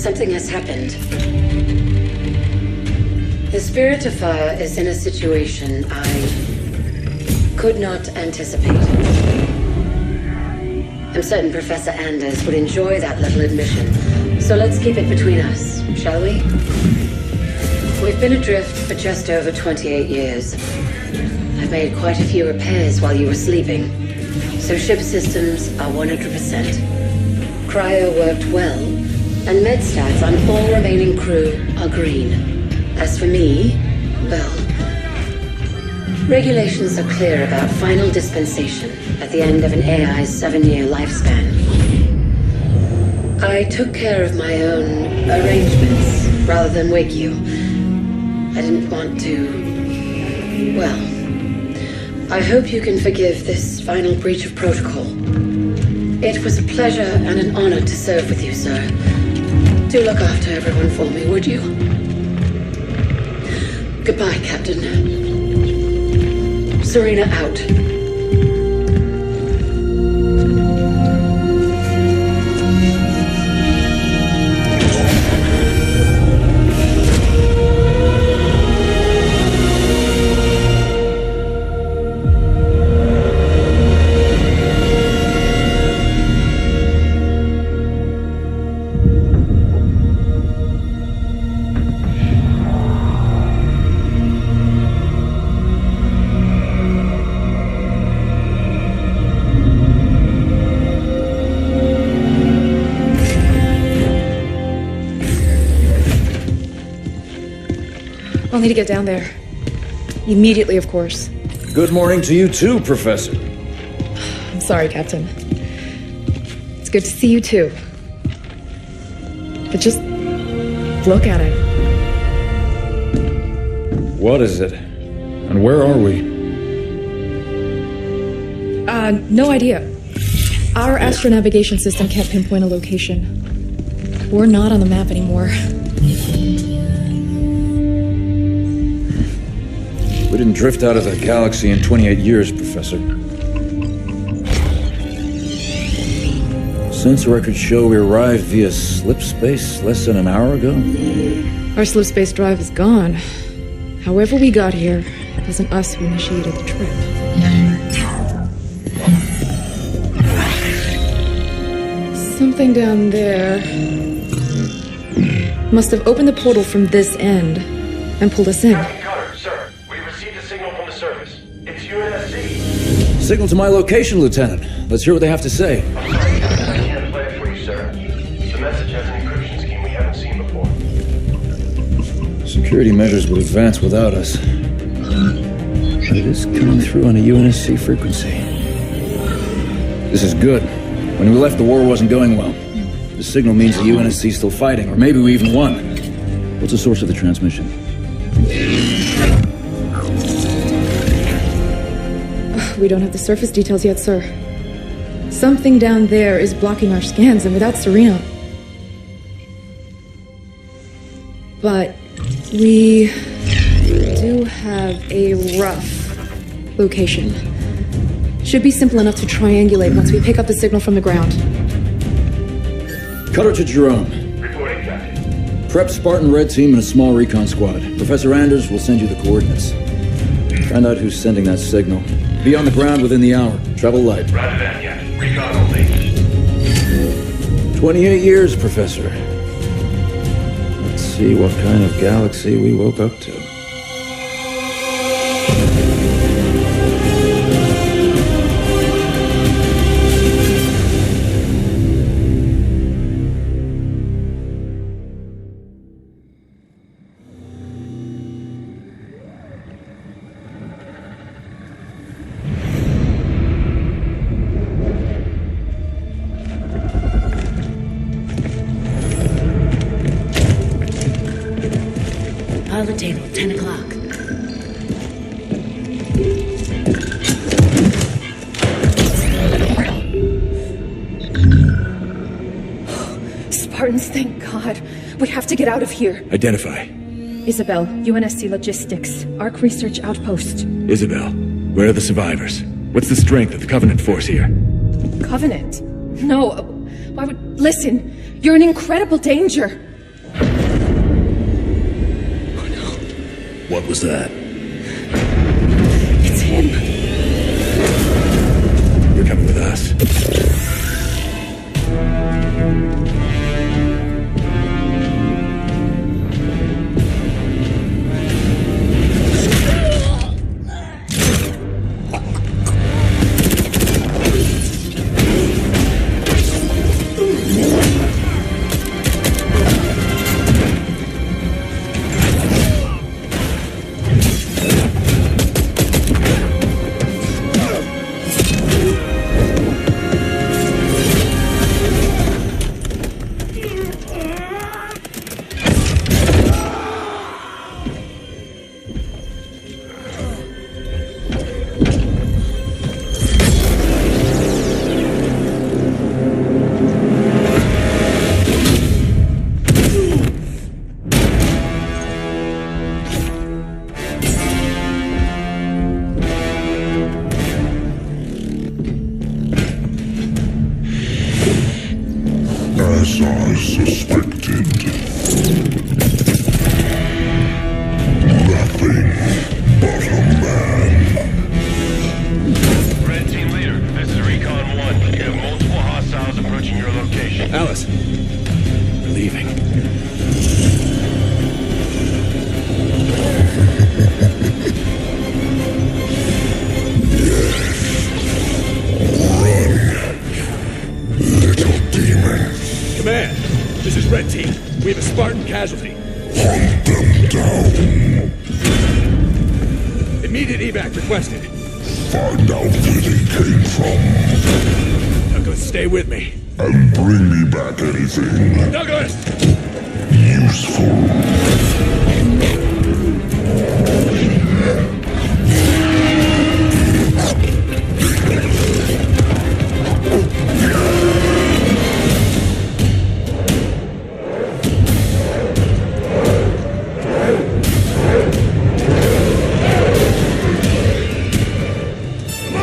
something has happened. The Spirit of Fire is in a situation I could not anticipate. I'm certain Professor Anders would enjoy that little admission, so let's keep it between us, shall we? We've been adrift for just over 28 years. I've made quite a few repairs while you were sleeping, so ship systems are 100%. Cryo worked well, and med stats on all remaining crew are green. As for me, well, regulations are clear about final dispensation at the end of an AI's 7-year lifespan. I took care of my own arrangements rather than wake you. I didn't want to... well... I hope you can forgive this final breach of protocol. It was a pleasure and an honor to serve with you, sir. Do look after everyone for me, would you? Goodbye, Captain. Serena out. I'll need to get down there. Immediately, of course. Good morning to you too, Professor. I'm sorry, Captain. It's good to see you too. But just look at it. What is it? And where are we? No idea. Our astronavigation system can't pinpoint a location. We're not on the map anymore. We didn't drift out of the galaxy in 28 years, Professor. Sensor records show we arrived via slip space less than an hour ago. Our slip space drive is gone. However we got here, it wasn't us who initiated the trip. Something down there must have opened the portal from this end and pulled us in. Captain Cutter, sir, we received a signal from the surface. It's UNSC. Signal to my location, Lieutenant. Let's hear what they have to say. I'm sorry, Captain, I can't play it for you, sir. The message has an encryption scheme we haven't seen before. Security measures would advance without us. But it is coming through on a UNSC frequency. This is good. When we left, the war wasn't going well. The signal means the UNSC is still fighting, or maybe we even won. What's the source of the transmission? We don't have the surface details yet, sir. Something down there is blocking our scans, and without Serena... But we do have a rough location. Should be simple enough to triangulate once we pick up the signal from the ground. Cutter to Jerome. Reporting, Captain. Prep Spartan Red Team and a small recon squad. Professor Anders will send you the coordinates. Find out who's sending that signal. Be on the ground within the hour. Travel light. Roger that, Captain. Recon only. 28 years, Professor. Let's see what kind of galaxy we woke up to. Pilot table, 10 o'clock. Spartans, thank God. We have to get out of here. Identify. Isabel, UNSC Logistics, ARC Research Outpost. Isabel, where are the survivors? What's the strength of the Covenant force here? Covenant? No, why would... Listen, you're in incredible danger. What was that? It's him. You're coming with us. As I suspected. Nothing but a man. Red Team Leader, this is Recon 1. You have multiple hostiles approaching your location. Alice. We're leaving. Little demon. Command, this is Red Team. We have a Spartan casualty. Hunt them down. Immediate evac requested. Find out where they came from. Douglas, stay with me. And bring me back anything Douglas! useful.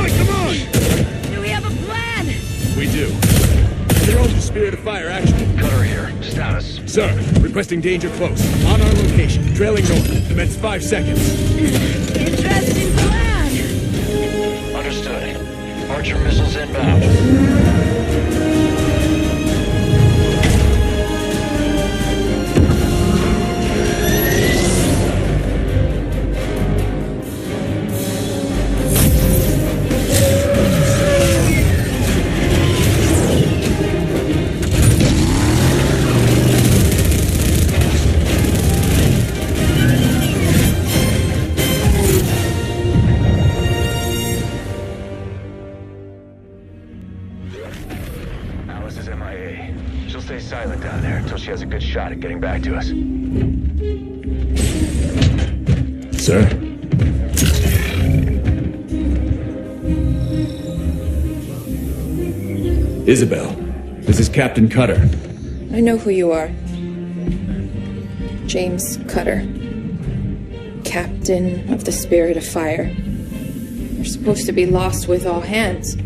Come on! Do we have a plan? We do. They're on the Spirit of Fire action. Cutter here. Status. Sir, requesting danger close. On our location, trailing north. Commence 5 seconds. Interesting plan. Understood. Archer missiles inbound. Alice is MIA. She'll stay silent down there until she has a good shot at getting back to us. Sir? Isabel, this is Captain Cutter. I know who you are. James Cutter. Captain of the Spirit of Fire. You're supposed to be lost with all hands.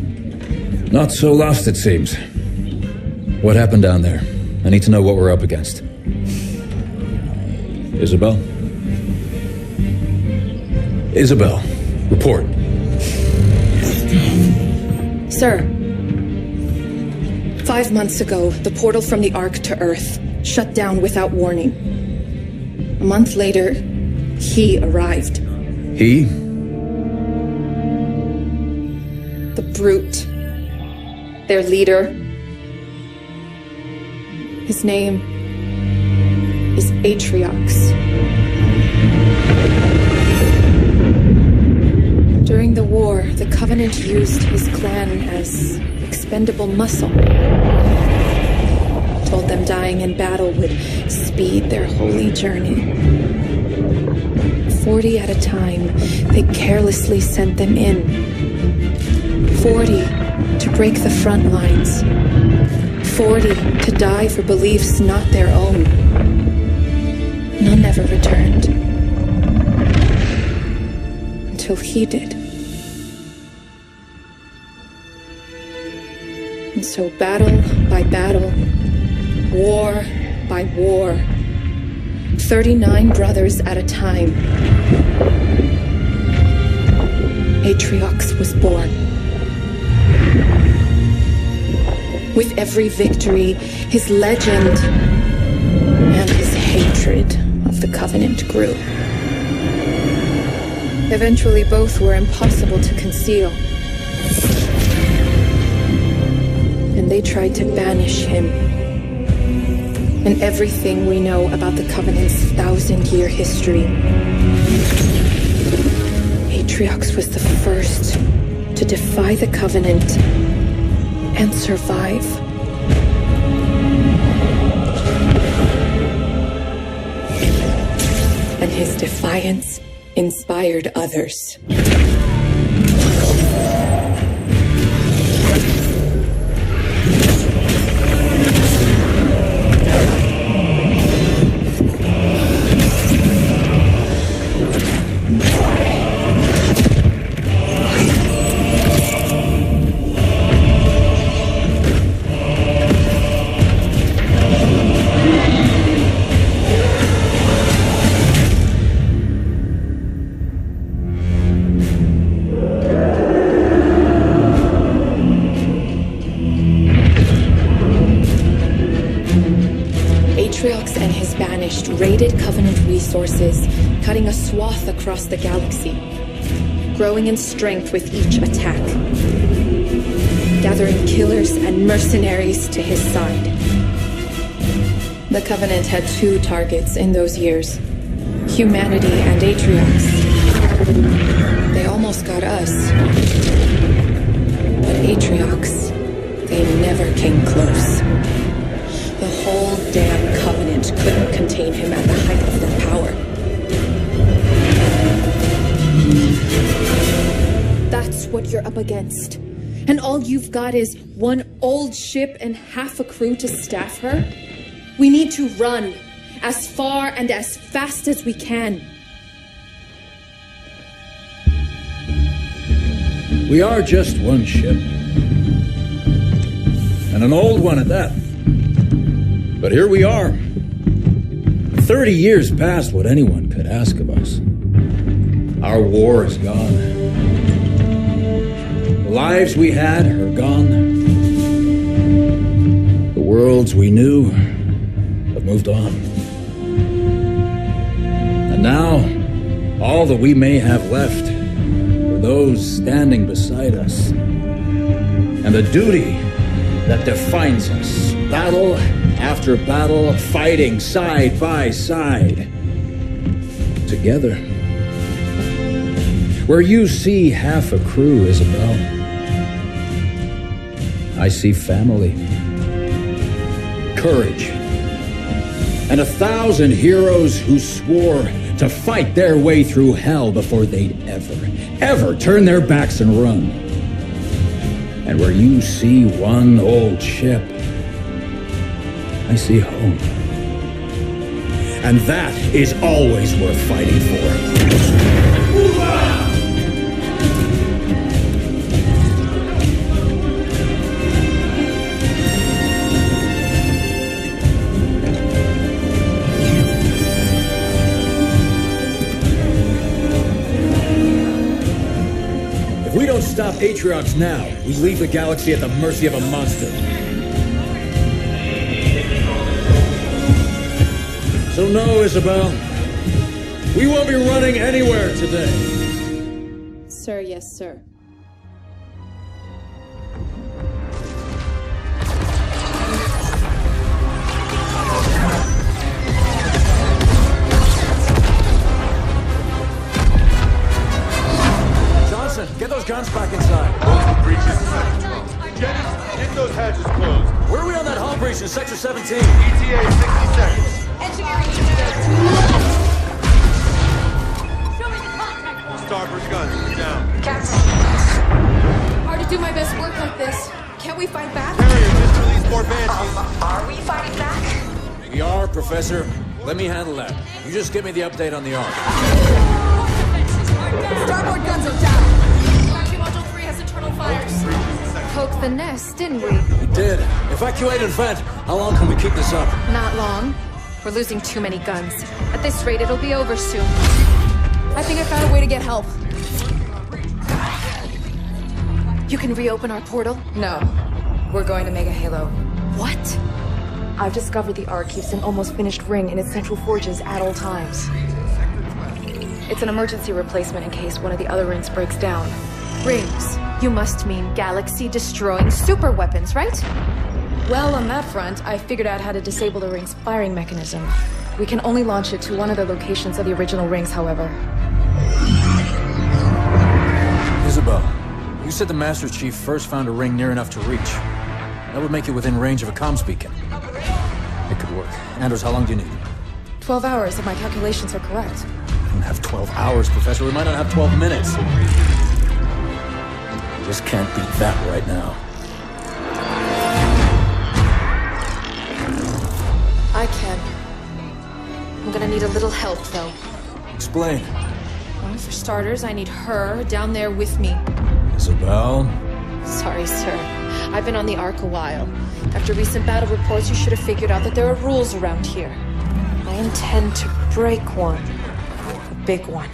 Not so lost, it seems. What happened down there? I need to know what we're up against. Isabel? Isabel, report. Sir, 5 months ago, the portal from the Ark to Earth shut down without warning. A month later, he arrived. He? The Brute. Their leader. His name is Atriox. During the war, the Covenant used his clan as expendable muscle. Told them dying in battle would speed their holy journey. 40 at a time, they carelessly sent them in. 40 to break the front lines. 40 to die for beliefs not their own. None ever returned. Until he did. And so battle by battle, war by war, 39 brothers at a time, Atriox was born. With every victory, his legend and his hatred of the Covenant grew. Eventually, both were impossible to conceal. And they tried to banish him. And everything we know about the Covenant's 1,000-year history. Atriox was the first to defy the Covenant and survive. And his defiance inspired others. Atriox and his Banished raided Covenant resources, cutting a swath across the galaxy, growing in strength with each attack, gathering killers and mercenaries to his side. The Covenant had two targets in those years, humanity and Atriox. They almost got us, but Atriox, they never came close. The whole damn Covenant couldn't contain him at the height of their power. That's what you're up against. And all you've got is one old ship and half a crew to staff her? We need to run as far and as fast as we can. We are just one ship. And an old one at that. But here we are. 30 years past what anyone could ask of us. Our war is gone. The lives we had are gone. The worlds we knew have moved on. And now, all that we may have left are those standing beside us. And the duty that defines us. Battle after battle, fighting side by side. Together. Where you see half a crew, Isabel, I see family. Courage. And 1,000 heroes who swore to fight their way through hell before they'd ever turn their backs and run. And where you see one old ship, I see home. And that is always worth fighting for. If we don't stop Atriox now, we leave the galaxy at the mercy of a monster. So no, Isabel, we won't be running anywhere today. Sir, yes, sir. Johnson, get those guns back inside. Close the breaches. Get those hatches closed. Where are we on that hull breach in Sector 17? ETA 60 seconds. Engineering unit. Show me the contact point. Starboard guns down. Captain. Hard to do my best work like this. Can't we fight back? Carrier, just release more banshees. Are we fighting back? We are, Professor. Let me handle that. You just give me the update on the Ark. Starboard guns are down. Factory Module 3 has internal fires. Poked the nest, didn't we? We did. Evacuate and vent. How long can we keep this up? Not long. We're losing too many guns. At this rate, it'll be over soon. I think I found a way to get help. You can reopen our portal? No. We're going to Mega Halo. What? I've discovered the Ark keeps an almost finished ring in its central forges at all times. It's an emergency replacement in case one of the other rings breaks down. Rings? You must mean galaxy-destroying super weapons, right? Well, on that front, I figured out how to disable the ring's firing mechanism. We can only launch it to one of the locations of the original rings, however. Isabel, you said the Master Chief first found a ring near enough to reach. That would make it within range of a comms beacon. It could work. Anders, how long do you need? 12 hours, if my calculations are correct. We don't have 12 hours, Professor. We might not have 12 minutes. We just can't beat that right now. I can. I'm gonna need a little help, though. Explain. Well, for starters, I need her down there with me. Isabel? Sorry, sir. I've been on the Ark a while. After recent battle reports, you should have figured out that there are rules around here. I intend to break one. A big one.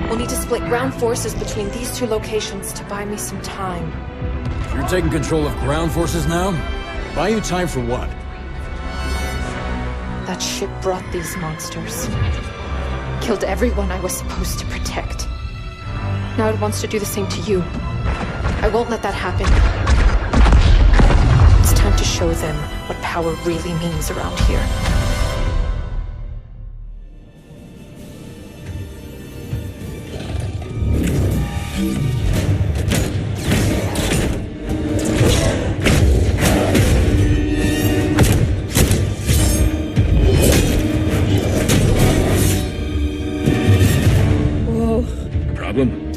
We'll need to split ground forces between these two locations to buy me some time. You're taking control of ground forces now? Buy you time for what? That ship brought these monsters. Killed everyone I was supposed to protect. Now it wants to do the same to you. I won't let that happen. It's time to show them what power really means around here.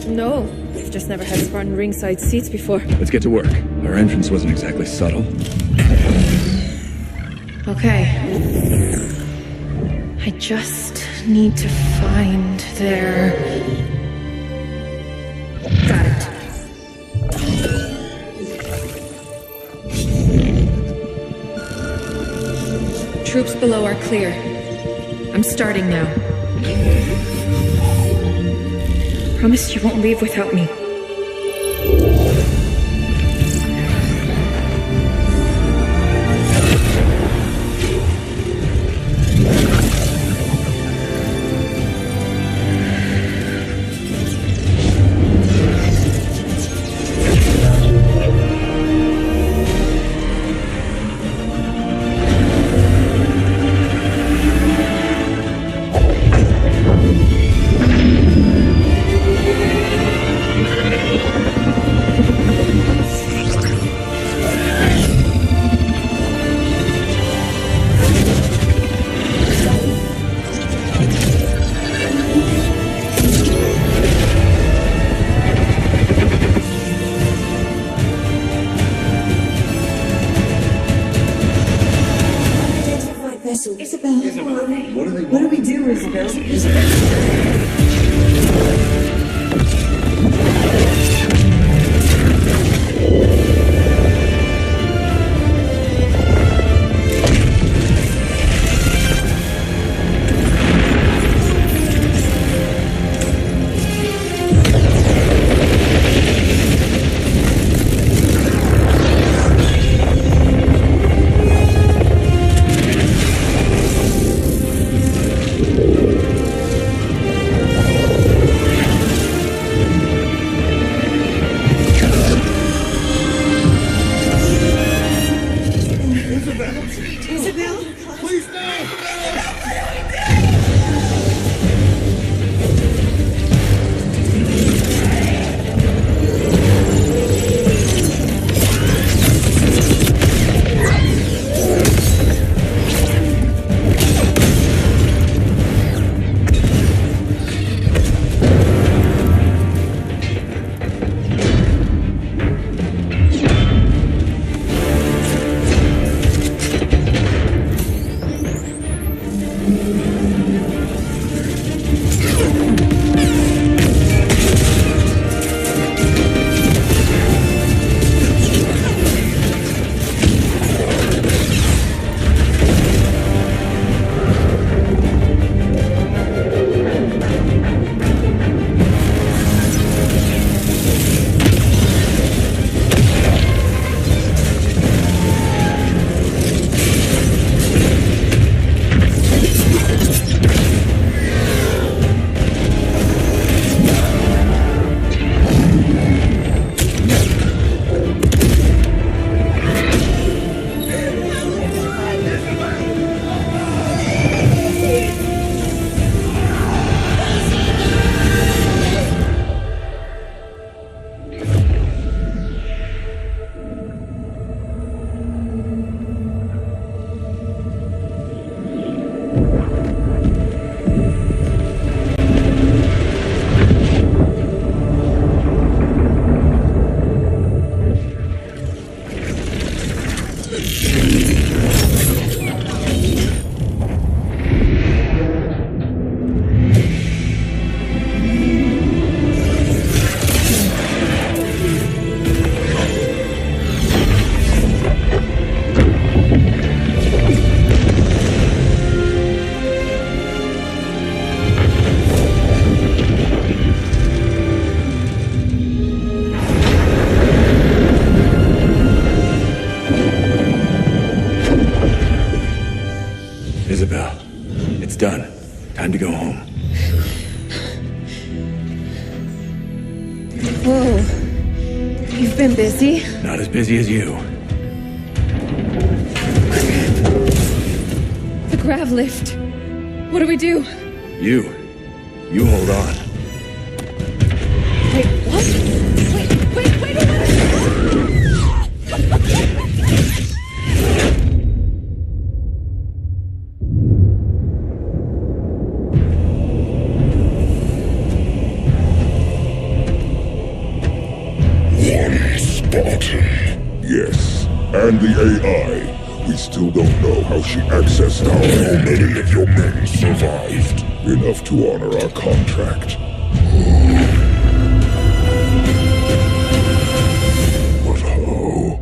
No, we've just never had Spartan ringside seats before. Let's get to work. Our entrance wasn't exactly subtle. Okay. I just need to find their... Got it. Troops below are clear. I'm starting now. Promise you won't leave without me. What do we do, Isabel? done. Time to go home. Whoa. You've been busy? Not as busy as you. The grav lift. What do we do? You hold on. Wait, what? Wait a minute! One Spartan. Yes, and the AI. We still don't know how she accessed how many of your men survived. Enough to honor our contract. But how?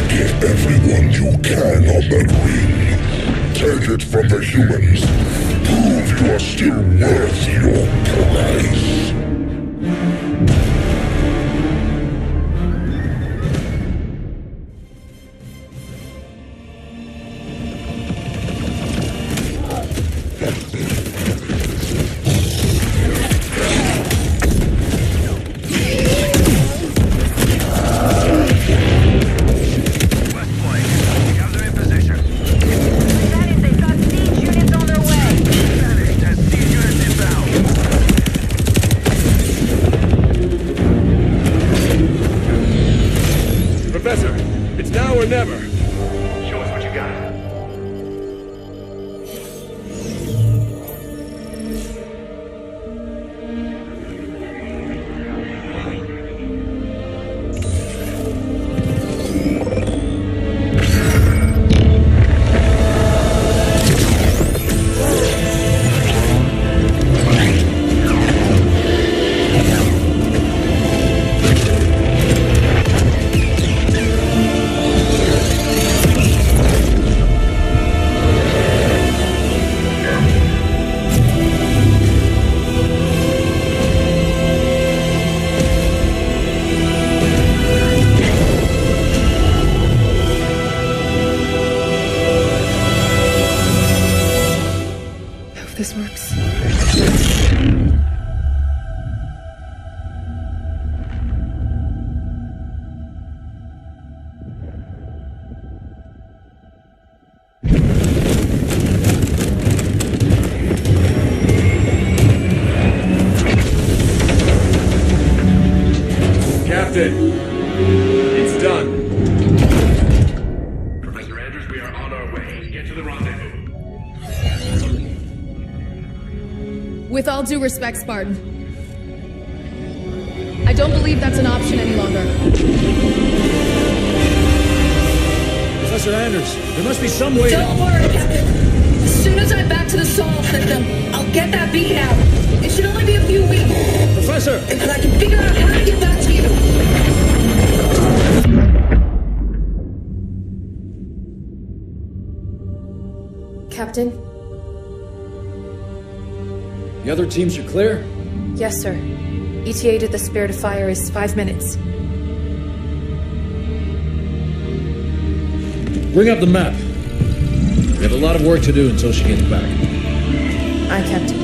Get everyone you can on that ring. Take it from the humans. Prove you are still worth your price. Professor, it's now or never. Show us what you got. This works. Captain, it's done. Professor Andrews, we are on our way. Get to the rendezvous. With all due respect, Spartan, I don't believe that's an option any longer. Professor Anders, there must be some way. Don't worry, Captain. As soon as I'm back to the Sol system, I'll get that beacon out. It should only be a few weeks. Professor! And then I can figure out how to get back to you. Captain? The other teams are clear? Yes, sir. ETA to the Spirit of Fire is 5 minutes. Bring up the map. We have a lot of work to do until she gets back. Aye, Captain.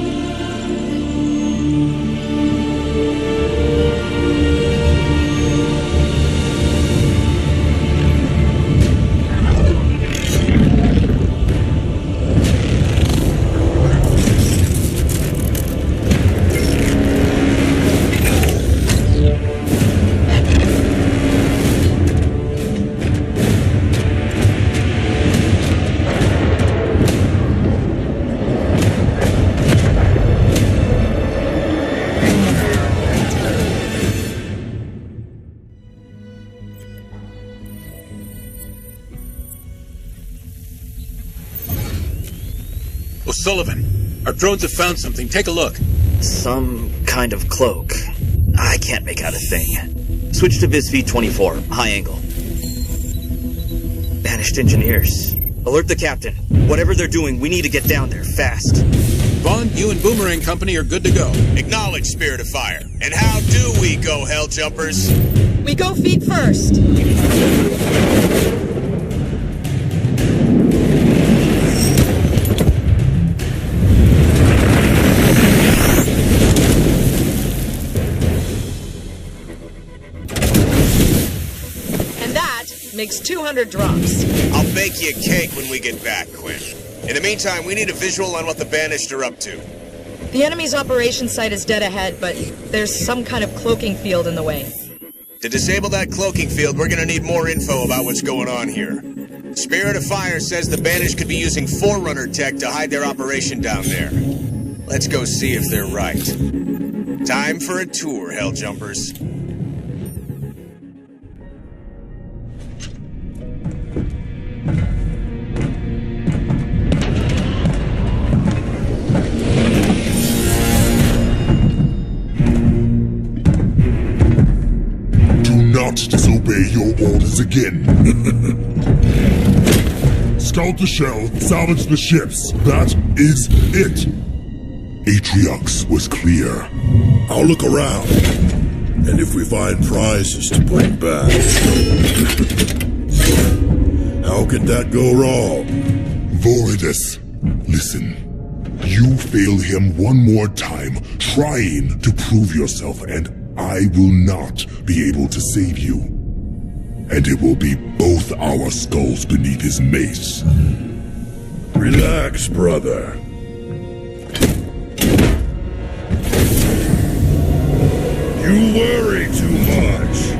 O'Sullivan, our drones have found something. Take a look. Some kind of cloak. I can't make out a thing. Switch to Vis V24, high angle. Banished engineers. Alert the captain. Whatever they're doing, we need to get down there, fast. Bond, you and Boomerang Company are good to go. Acknowledge, Spirit of Fire. And how do we go, Hell Jumpers? We go feet first. makes 200 drops. I'll bake you a cake when we get back, Quinn. In the meantime, we need a visual on what the Banished are up to. The enemy's operation site is dead ahead, but there's some kind of cloaking field in the way. To disable that cloaking field, we're gonna need more info about what's going on here. Spirit of Fire says the Banished could be using Forerunner tech to hide their operation down there. Let's go see if they're right. Time for a tour, Helljumpers. Not disobey your orders again. Scout the shell, salvage the ships. That is it. Atriox was clear. I'll look around. And if we find prizes to bring back. How could that go wrong? Voridus, listen. You fail him one more time, trying to prove yourself, and I will not be able to save you. And it will be both our skulls beneath his mace. Relax, brother. You worry too much.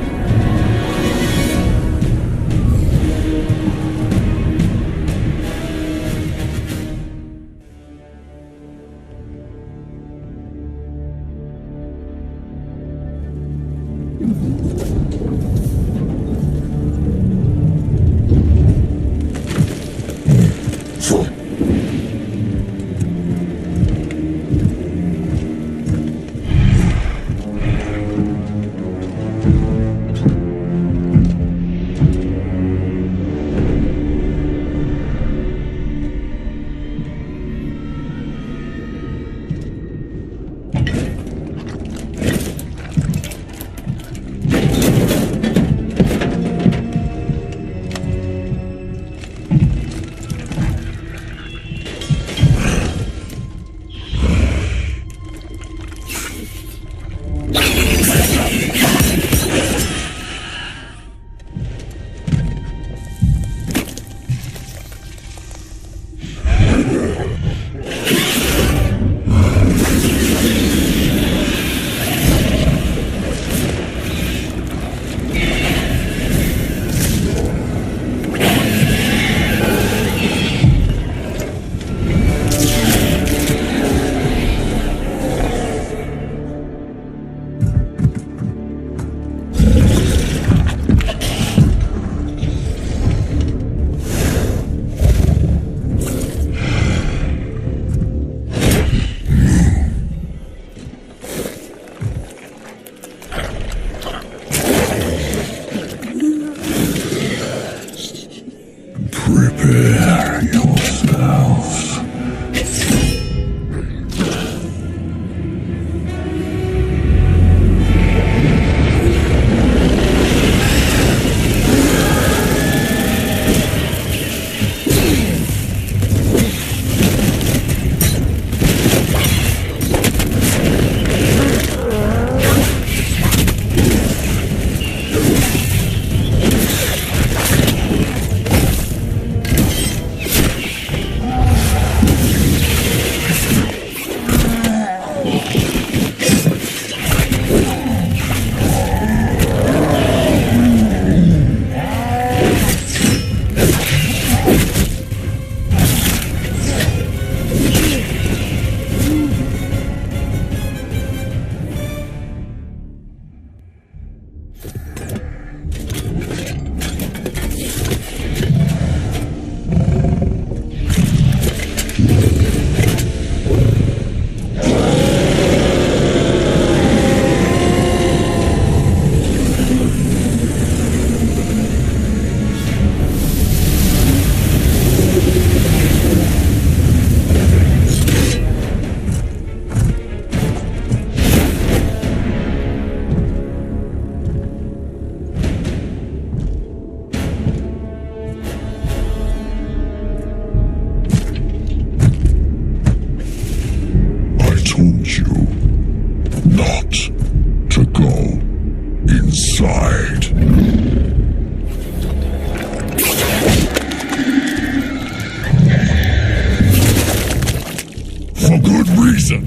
reason.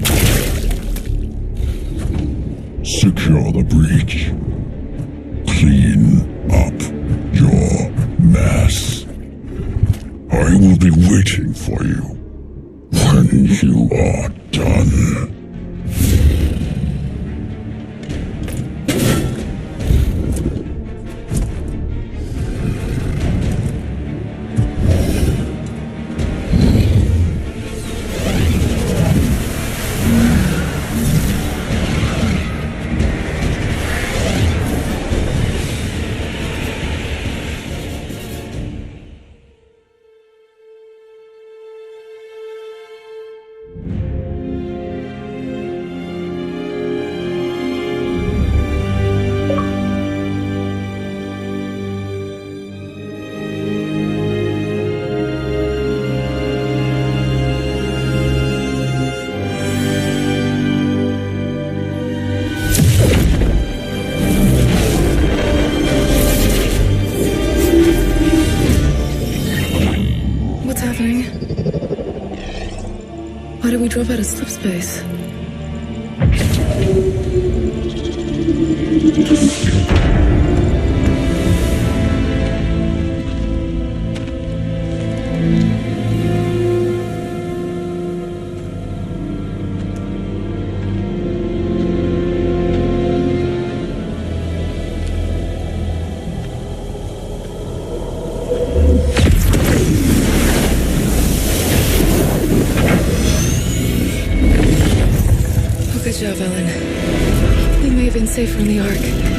Secure the breach. Clean up your mess. I will be waiting for you when you are done. Why did we drop out of slip space? Good job, Ellen. We may have been safe from the Ark.